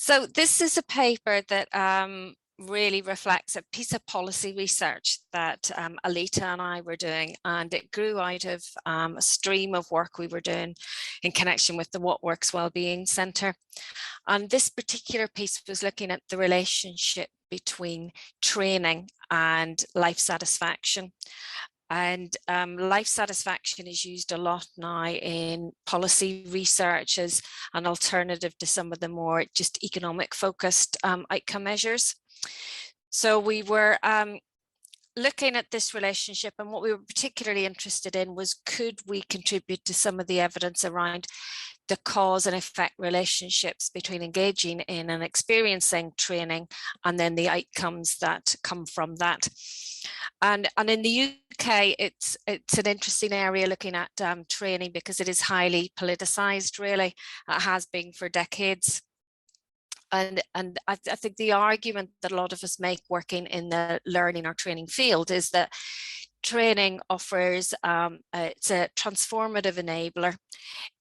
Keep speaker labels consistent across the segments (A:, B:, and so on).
A: So this is a paper that really reflects a piece of policy research that Alita and I were doing, and it grew out of a stream of work we were doing in connection with the What Works Wellbeing Centre. And this particular piece was looking at the relationship between training and life satisfaction. And life satisfaction is used a lot now in policy research as an alternative to some of the more just economic focused outcome measures. So we were looking at this relationship, and what we were particularly interested in was, could we contribute to some of the evidence around the cause and effect relationships between engaging in and experiencing training and then the outcomes that come from that. And in the UK, it's an interesting area looking at training because it is highly politicized, really. It has been for decades. And I think the argument that a lot of us make working in the learning or training field is that training offers, it's a transformative enabler.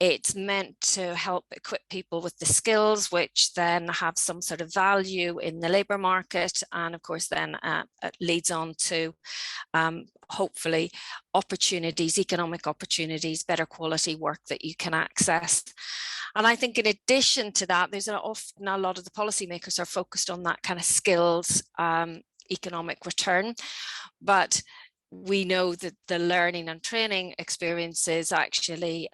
A: It's meant to help equip people with the skills which then have some sort of value in the labour market, and of course then it leads on to hopefully opportunities, economic opportunities, better quality work that you can access. And I think in addition to that, there's often a lot of the policymakers are focused on that kind of skills economic return, but we know that the learning and training experiences actually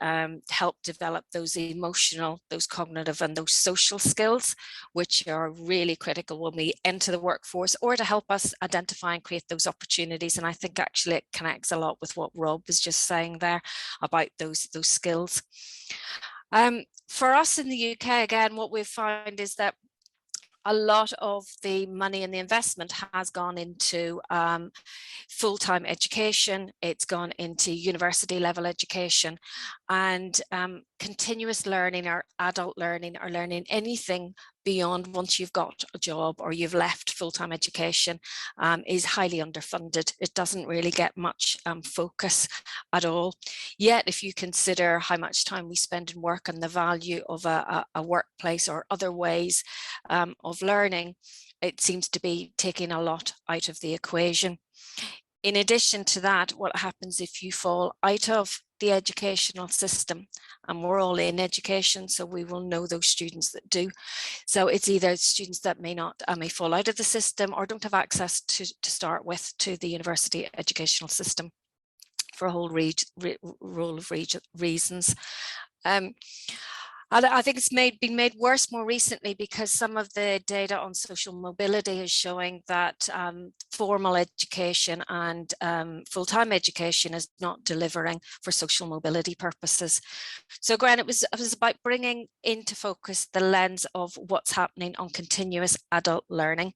A: help develop those emotional, those cognitive and those social skills, which are really critical when we enter the workforce, or to help us identify and create those opportunities. And I think actually it connects a lot with what Rob was just saying there about those skills. For us in the UK, again, what we've found is that a lot of the money and the investment has gone into full-time education. It's gone into university level education, and continuous learning or adult learning or learning anything beyond once you've got a job or you've left full-time education is highly underfunded. It doesn't really get much focus at all. Yet, if you consider how much time we spend in work and the value of a workplace or other ways of learning, it seems to be taking a lot out of the equation. In addition to that, what happens if you fall out of the educational system? And we're all in education, so we will know those students that do. So it's either students that may fall out of the system or don't have access to start with to the university educational system for a whole role of reasons. And I think it's been made worse more recently because some of the data on social mobility is showing that formal education and full-time education is not delivering for social mobility purposes. So Gwen, it was about bringing into focus the lens of what's happening on continuous adult learning.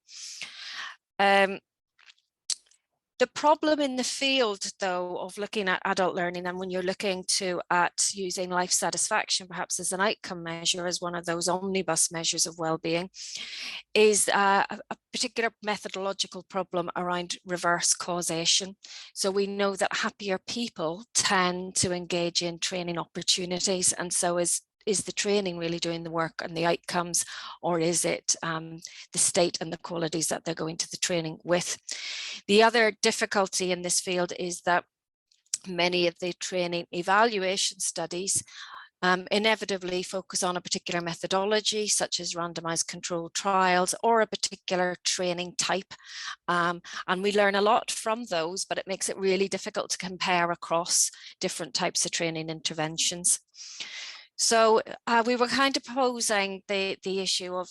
A: The problem in the field, though, of looking at adult learning, and when you're looking at using life satisfaction, perhaps as an outcome measure, as one of those omnibus measures of well-being, is a particular methodological problem around reverse causation. So we know that happier people tend to engage in training opportunities, and so is the training really doing the work and the outcomes, or is it the state and the qualities that they're going to the training with? The other difficulty in this field is that many of the training evaluation studies inevitably focus on a particular methodology, such as randomized controlled trials or a particular training type. And we learn a lot from those, but it makes it really difficult to compare across different types of training interventions. So we were kind of posing the issue of,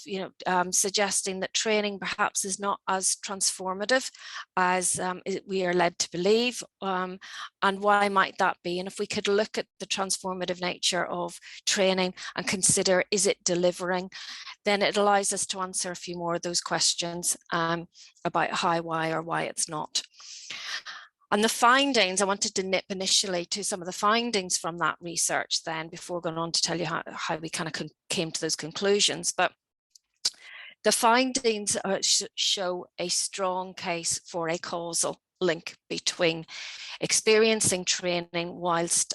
A: suggesting that training perhaps is not as transformative as we are led to believe, and why might that be? And if we could look at the transformative nature of training and consider, is it delivering, then it allows us to answer a few more of those questions about how, why, or why it's not. And the findings, I wanted to nip initially to some of the findings from that research then, before going on to tell you how we kind of came to those conclusions. But the findings show a strong case for a causal link between experiencing training whilst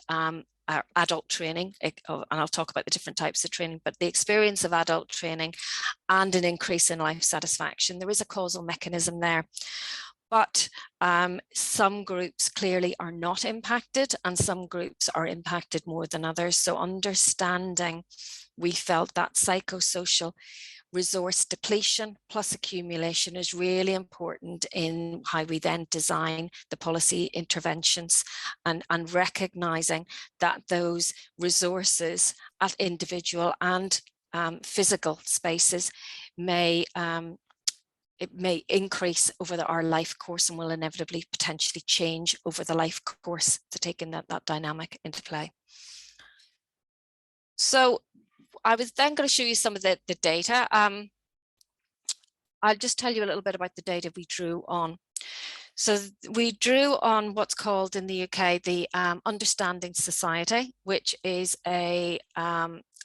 A: adult training, and I'll talk about the different types of training, but the experience of adult training and an increase in life satisfaction. There is a causal mechanism there. But some groups clearly are not impacted, and some groups are impacted more than others. So understanding, we felt that psychosocial resource depletion plus accumulation is really important in how we then design the policy interventions, and recognizing that those resources at individual and physical spaces may it may increase over our life course and will inevitably potentially change over the life course, to taking that dynamic into play. So I was then going to show you some of the data. I'll just tell you a little bit about the data we drew on. So we drew on what's called in the UK the Understanding Society, which is a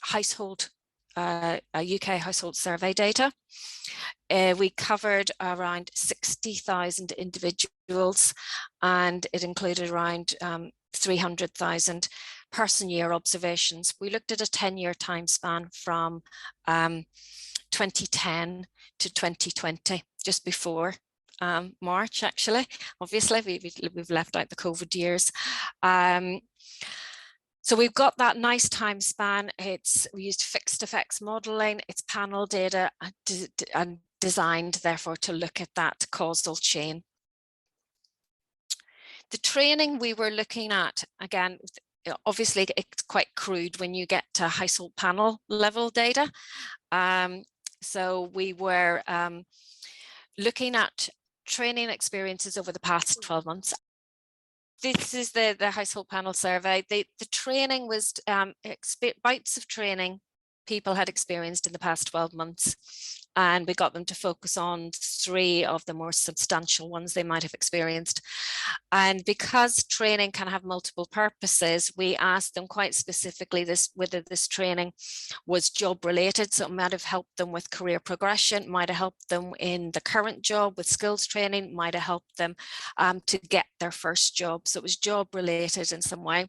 A: household, a UK household survey data. We covered around 60,000 individuals, and it included around 300,000 person-year observations. We looked at a 10-year time span from 2010 to 2020, just before March, actually. Obviously, we've left out the COVID years. So we've got that nice time span. We used fixed effects modeling, it's panel data, and designed therefore to look at that causal chain. The training we were looking at, again, obviously it's quite crude when you get to household panel level data. So we were looking at training experiences over the past 12 months. This is the household panel survey. The training was bouts of training people had experienced in the past 12 months. And we got them to focus on 3 of the more substantial ones they might have experienced. And because training can have multiple purposes, we asked them quite specifically whether this training was job related. So it might have helped them with career progression, might have helped them in the current job with skills training, might have helped them to get their first job. So it was job related in some way.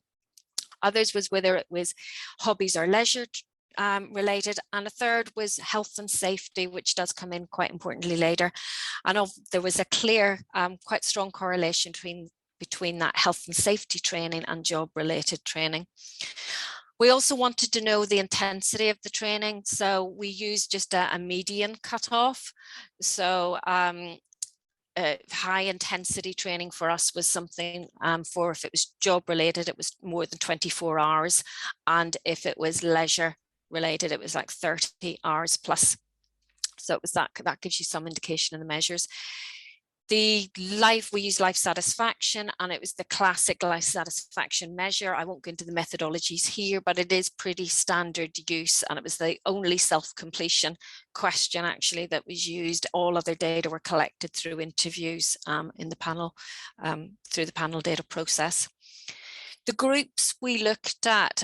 A: Others was whether it was hobbies or leisure related, and a third was health and safety, which does come in quite importantly later. And there was a clear, quite strong correlation between that health and safety training and job related training. We also wanted to know the intensity of the training, so we used just a median cutoff. So high intensity training for us was something for, if it was job related, it was more than 24 hours, and if it was leisure related, it was like 30 hours plus. So it was that gives you some indication of the measures. We use life satisfaction, and it was the classic life satisfaction measure. I won't go into the methodologies here, but it is pretty standard use, and it was the only self-completion question actually that was used. All other data were collected through interviews in the panel, through the panel data process. The groups we looked at,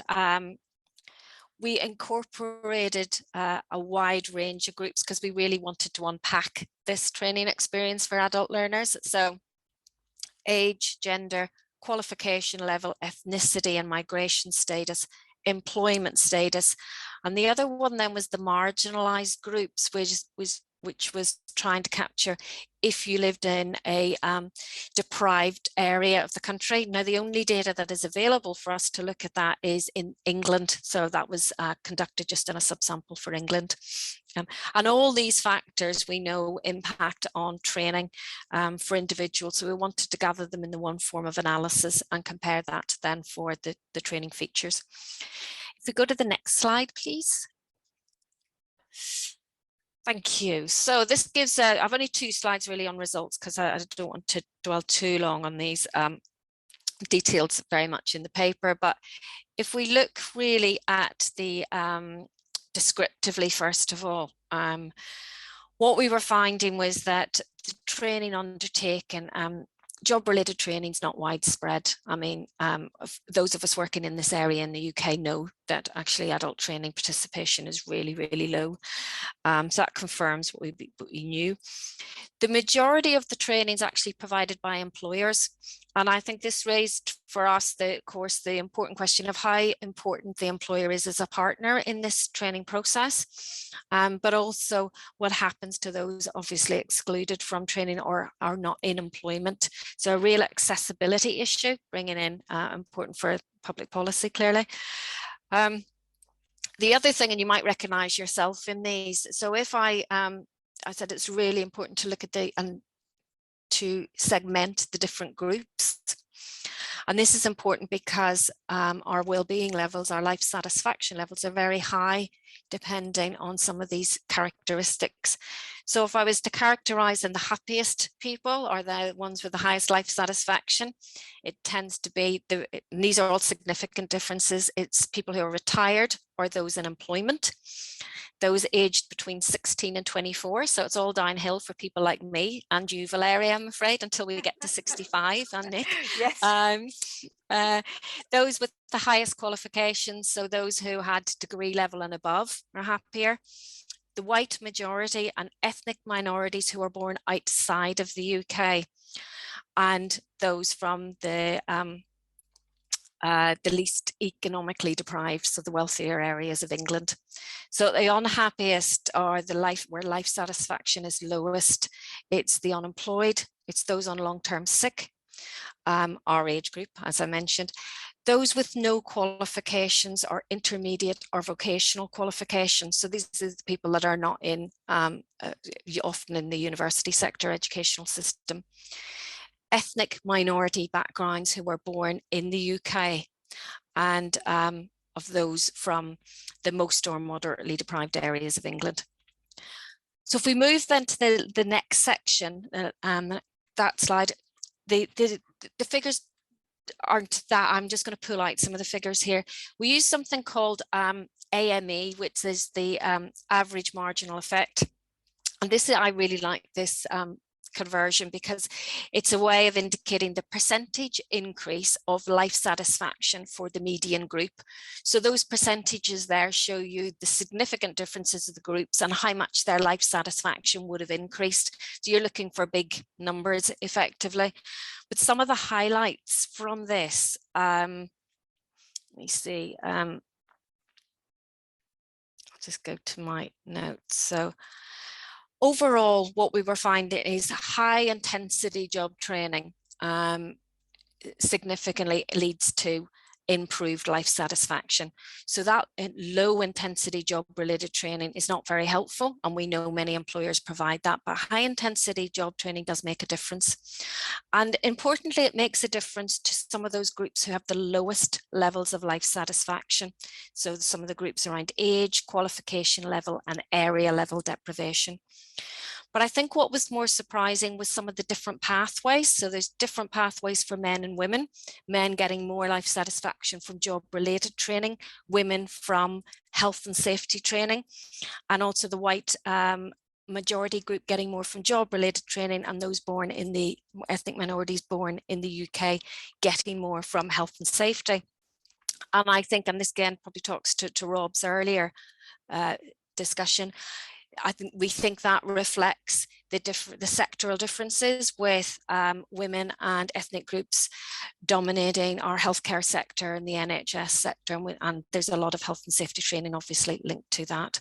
A: we incorporated a wide range of groups because we really wanted to unpack this training experience for adult learners. So age, gender, qualification level, ethnicity and migration status, employment status. And the other one then was the marginalized groups, which was trying to capture if you lived in a deprived area of the country. Now, the only data that is available for us to look at that is in England. So that was conducted just in a subsample for England. And all these factors we know impact on training for individuals. So we wanted to gather them in the one form of analysis and compare that then for the training features. If we go to the next slide, please. Thank you. So this gives, I've only 2 slides really on results because I don't want to dwell too long on these details very much in the paper. But if we look really at the descriptively, first of all, what we were finding was that the training undertaken, job-related training is not widespread. I mean, those of us working in this area in the UK know that actually adult training participation is really, really low. So that confirms what we knew. The majority of the training is actually provided by employers. And I think this raised for us, of course, the important question of how important the employer is as a partner in this training process, but also what happens to those obviously excluded from training or are not in employment. So a real accessibility issue, bringing in important for public policy, clearly. The other thing, and you might recognize yourself in these. So if I said it's really important to look at and to segment the different groups. And this is important because our well-being levels, our life satisfaction levels are very high, depending on some of these characteristics. So if I was to characterize in the happiest people or the ones with the highest life satisfaction, it tends to be, and these are all significant differences, it's people who are retired or those in employment, those aged between 16 and 24. So it's all downhill for people like me and you, Valeria, I'm afraid, until we get to 65, and Nick.
B: Yes.
A: Those with the highest qualifications, so those who had degree level and above, are happier. The white majority and ethnic minorities who are born outside of the UK, and those from the least economically deprived, so the wealthier areas of England. So the unhappiest are where life satisfaction is lowest. It's the unemployed, it's those on long-term sick, our age group, as I mentioned. Those with no qualifications or intermediate or vocational qualifications. So these are the people that are not in, often in the university sector, educational system. Ethnic minority backgrounds who were born in the UK, and of those from the most or moderately deprived areas of England. So if we move then to the next section, that slide, the figures aren't that, I'm just going to pull out some of the figures here. We use something called AME, which is the average marginal effect. And this, I really like this conversion because it's a way of indicating the percentage increase of life satisfaction for the median group. So those percentages there show you the significant differences of the groups and how much their life satisfaction would have increased. So you're looking for big numbers effectively. But some of the highlights from this, let me see, I'll just go to my notes. So overall, what we were finding is high intensity job training significantly leads to improved life satisfaction. So that low intensity job related training is not very helpful, and we know many employers provide that, but high intensity job training does make a difference. And importantly, it makes a difference to some of those groups who have the lowest levels of life satisfaction. So some of the groups around age, qualification level, and area level deprivation. But I think what was more surprising was some of the different pathways. So there's different pathways for men and women, men getting more life satisfaction from job related training, women from health and safety training, and also the white majority group getting more from job related training, and those born in the ethnic minorities born in the UK getting more from health and safety. And I think, and this again probably talks to Rob's earlier discussion, we think that reflects the sectoral differences with women and ethnic groups dominating our healthcare sector and the NHS sector, and there's a lot of health and safety training obviously linked to that.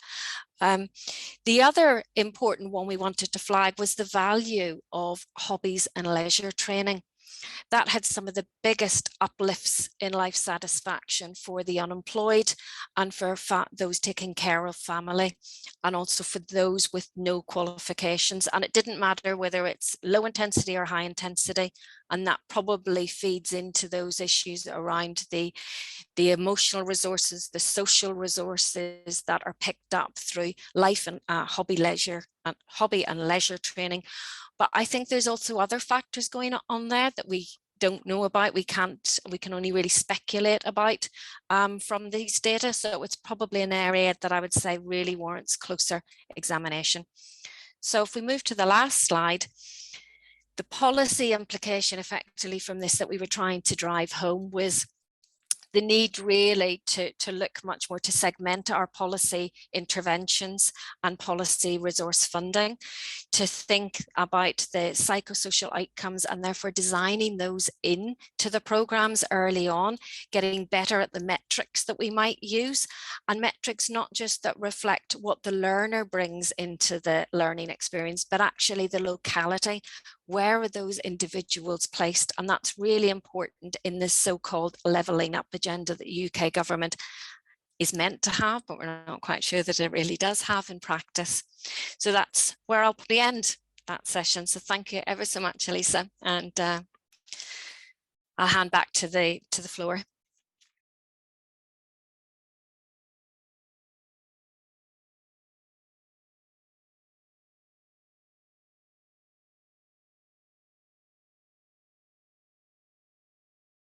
A: The other important one we wanted to flag was the value of hobbies and leisure training. That had some of the biggest uplifts in life satisfaction for the unemployed and for those taking care of family, and also for those with no qualifications. And it didn't matter whether it's low intensity or high intensity, and that probably feeds into those issues around the emotional resources, the social resources that are picked up through life and hobby and leisure training. But I think there's also other factors going on there that we don't know about. We can only really speculate about from these data. So it's probably an area that I would say really warrants closer examination. So if we move to the last slide, the policy implication effectively from this that we were trying to drive home was the need really to look much more to segment our policy interventions and policy resource funding, to think about the psychosocial outcomes and therefore designing those into the programs early on, getting better at the metrics that we might use, and metrics not just that reflect what the learner brings into the learning experience, but actually the locality. Where are those individuals placed? And that's really important in this so-called levelling up agenda that the UK government is meant to have, but we're not quite sure that it really does have in practice. So that's where I'll probably end that session. So thank you ever so much, Elisa, and I'll hand back to the floor.